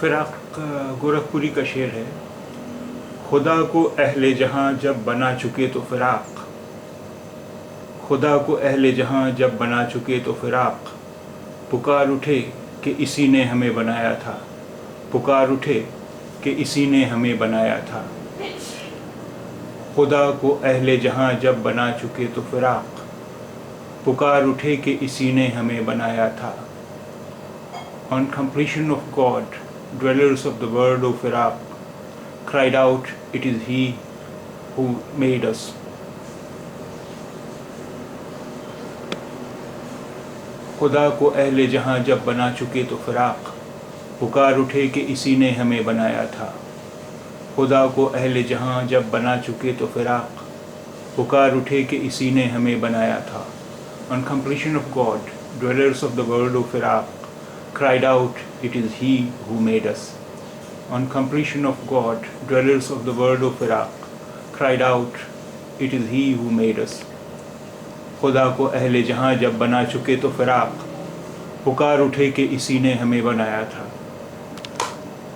فراق گورکھپوری کا شعر ہے. خدا کو اہل جہاں جب بنا چکے تو فراق، خدا کو اہل جہاں جب بنا چکے تو فراق، پکار اٹھے کہ اسی نے ہمیں بنایا تھا، پکار اٹھے کہ اسی نے ہمیں بنایا تھا. خدا کو اہل جہاں جب بنا چکے تو فراق، پکار اٹھے کہ اسی نے ہمیں بنایا تھا. On completion of God, dwellers of the world of Iraq cried out, "It is He who made us." خدا کو اہل جہاں جب بنا چکے تو فراق، پکار اٹھے کہ اسی نے ہمیں بنایا تھا. خدا کو اہل جہاں جب بنا چکے تو فراق، پکار اٹھے کہ اسی نے ہمیں بنایا تھا. On completion of God, dwellers of the world of Iraq cried out, "It is He who made us." On completion of God, dwellers of the world of Iraq cried out, "It is He who made us." خدا کو اہل جہاں جب بنا چکے تو فراق، پکار اٹھے کہ اسی نے ہمیں بنایا تھا.